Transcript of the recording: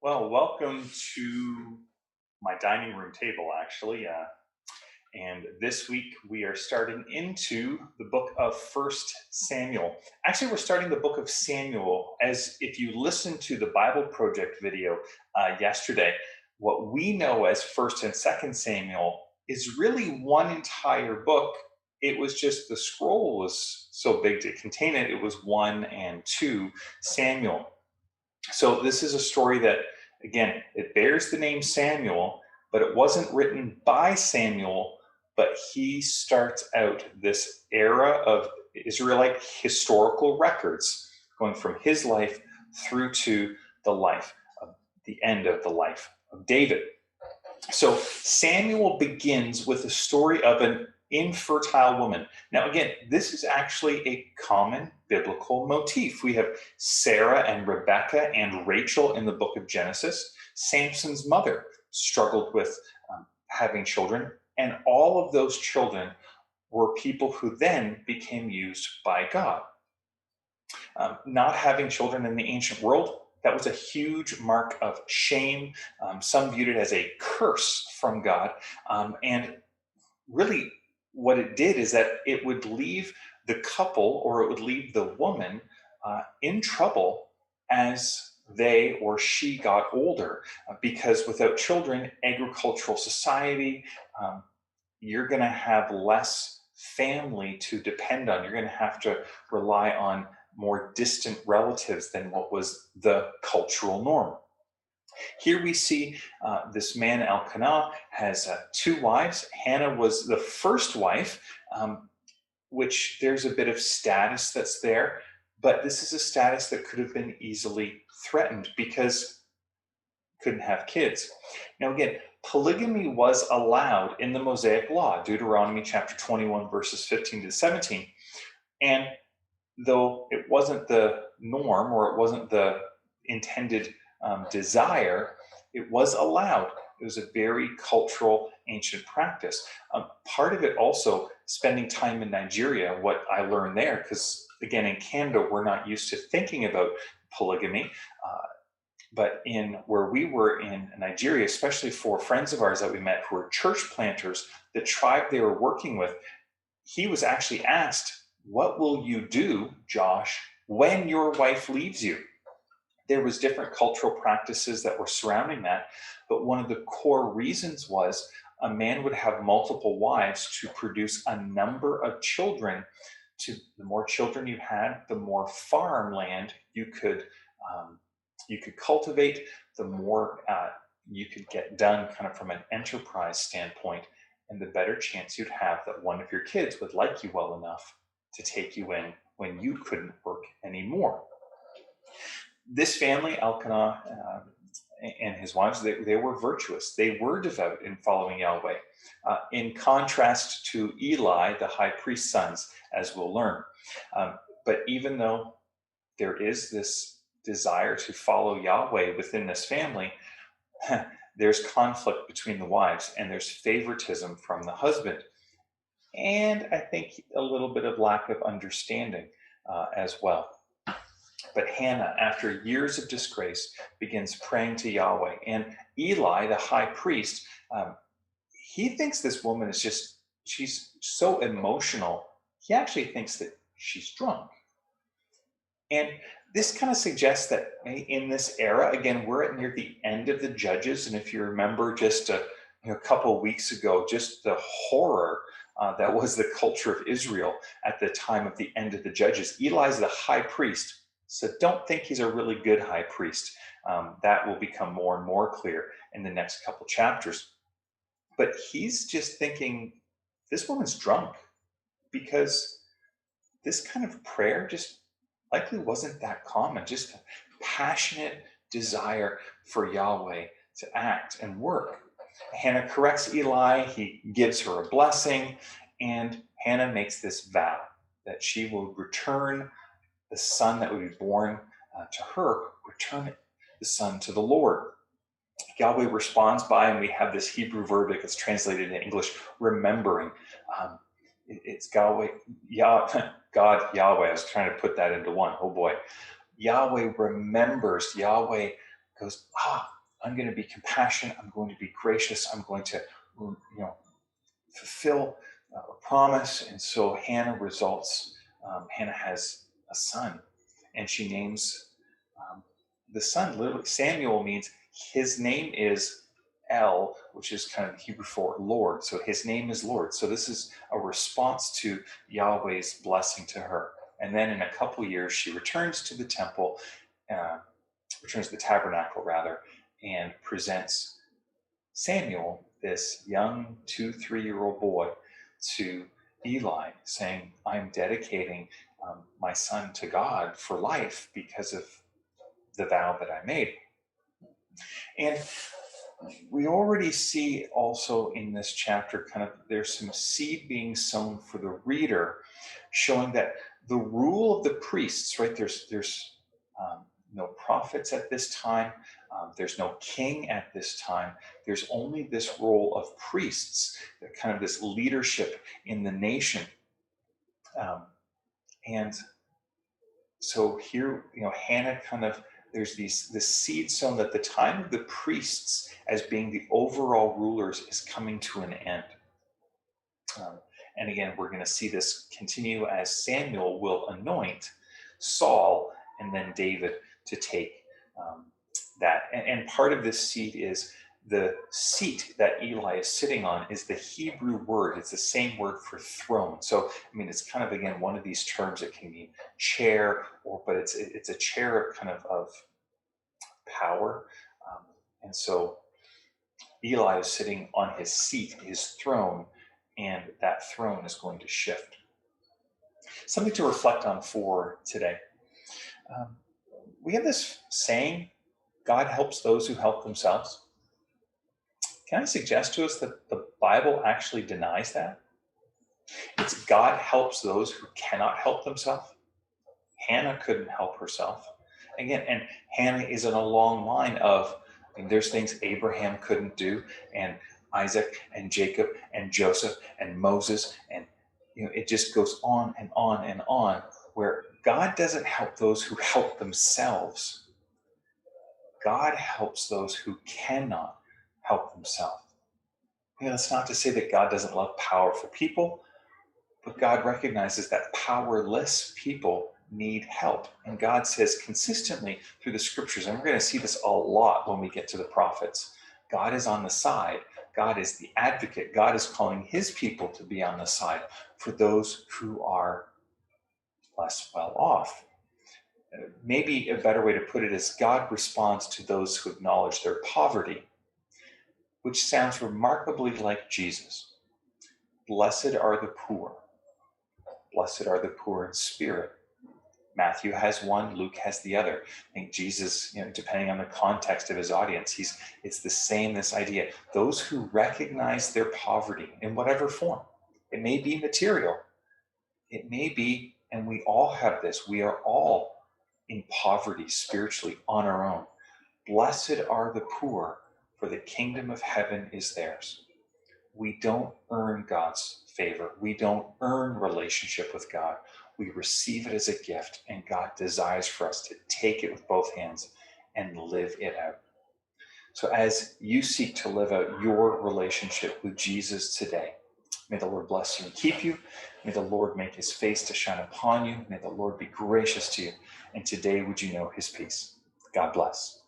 Well, welcome to my dining room table, actually. And this week we are starting into the book of First Samuel. Actually, we're starting the book of Samuel. As if you listened to the Bible Project video yesterday, what we know as First and Second Samuel is really one entire book. It was just the scroll was so big to contain it. It was one and two Samuel. So this is a story that, again, it bears the name Samuel, but it wasn't written by Samuel, but he starts out this era of Israelite historical records going from his life through to the life of the end of the life of David. So Samuel begins with the story of an infertile woman. Now, again, this is actually a common biblical motif. We have Sarah and Rebecca and Rachel in the book of Genesis. Samson's mother struggled with having children, and all of those children were people who then became used by God. Not having children in the ancient world, that was a huge mark of shame. Some viewed it as a curse from God. And really, what it did is that it would leave the couple or it would leave the woman in trouble as they or she got older. Because without children, agricultural society, um, you're going to have less family to depend on. You're going to have to rely on more distant relatives than what was the cultural norm. Here we see this man, Elkanah, has two wives. Hannah was the first wife, which there's a bit of status that's there, but this is a status that could have been easily threatened because couldn't have kids. Now, again, polygamy was allowed in the Mosaic Law, Deuteronomy chapter 21, verses 15 to 17. And though it wasn't the norm or it wasn't the intended desire, it was allowed. It was a very cultural, ancient practice. Part of it also, spending time in Nigeria, what I learned there, because again, in Canada, we're not used to thinking about polygamy. But in where we were in Nigeria, especially for friends of ours that we met who were church planters, the tribe they were working with, he was actually asked, "What will you do, Josh, when your wife leaves you?" There was different cultural practices that were surrounding that, but one of the core reasons was a man would have multiple wives to produce a number of children. To the more children you had, the more farmland you could cultivate, the more you could get done kind of from an enterprise standpoint, and the better chance you'd have that one of your kids would like you well enough to take you in when you couldn't work anymore. This family, Elkanah and his wives, they were virtuous. They were devout in following Yahweh, in contrast to Eli, the high priest's sons, as we'll learn. But even though there is this desire to follow Yahweh within this family, there's conflict between the wives and there's favoritism from the husband. And I think a little bit of lack of understanding as well. But Hannah, after years of disgrace, begins praying to Yahweh. And Eli, the high priest, he thinks this woman is she's so emotional. He actually thinks that she's drunk. And this kind of suggests that in this era, again, we're at near the end of the Judges. And if you remember just a couple of weeks ago, just the horror that was the culture of Israel at the time of the end of the Judges. Eli's the high priest, so don't think he's a really good high priest. That will become more and more clear in the next couple chapters. But he's just thinking, this woman's drunk, because this kind of prayer just likely wasn't that common, just a passionate desire for Yahweh to act and work. Hannah corrects Eli, he gives her a blessing, and Hannah makes this vow that she will return the son that would be born to her, return the son to the Lord. Yahweh responds by, and we have this Hebrew verb that gets translated in English, remembering. It's God, Yahweh. I was trying to put that into one. Oh boy. Yahweh remembers. Yahweh goes, I'm going to be compassionate. I'm going to be gracious. I'm going to, fulfill a promise. And so Hannah results. Hannah has a son, and she names the son. Literally, Samuel means his name is El, which is kind of Hebrew for Lord. So his name is Lord. So this is a response to Yahweh's blessing to her. And then in a couple years, she returns to the temple, returns to the tabernacle rather, and presents Samuel, this young 2-3-year-old boy, to Eli, saying, I'm dedicating my son to God for life because of the vow that I made. And we already see also in this chapter kind of there's some seed being sown for the reader, showing that the rule of the priests, right? There's no prophets at this time. There's no king at this time. There's only this role of priests, kind of this leadership in the nation. And so here, Hannah kind of, there's this seed sown that the time of the priests as being the overall rulers is coming to an end. And again, we're going to see this continue as Samuel will anoint Saul and then David to take that. And part of this seed is the seat that Eli is sitting on is the Hebrew word. It's the same word for throne. So, I mean, it's kind of, again, one of these terms that can mean chair, but it's a chair of kind of power. And so Eli is sitting on his seat, his throne, and that throne is going to shift. Something to reflect on for today. We have this saying, God helps those who help themselves. Can I suggest to us that the Bible actually denies that? It's God helps those who cannot help themselves. Hannah couldn't help herself. Again, and Hannah is in a long line of, there's things Abraham couldn't do, and Isaac and Jacob and Joseph and Moses, and it just goes on and on and on, where God doesn't help those who help themselves. God helps those who cannot help themselves. That's not to say that God doesn't love powerful people, but God recognizes that powerless people need help. And God says consistently through the scriptures, and we're going to see this a lot when we get to the prophets, God is on the side. God is the advocate. God is calling his people to be on the side for those who are less well off. Maybe a better way to put it is God responds to those who acknowledge their poverty, which sounds remarkably like Jesus. Blessed are the poor. Blessed are the poor in spirit. Matthew has one, Luke has the other. I think Jesus, depending on the context of his audience, it's the same, this idea. Those who recognize their poverty in whatever form. It may be material. It may be, and we all have this, we are all in poverty spiritually on our own. Blessed are the poor, for the kingdom of heaven is theirs. We don't earn God's favor. We don't earn relationship with God. We receive it as a gift, and God desires for us to take it with both hands and live it out. So as you seek to live out your relationship with Jesus today, may the Lord bless you and keep you. May the Lord make his face to shine upon you. May the Lord be gracious to you. And today would you know his peace. God bless.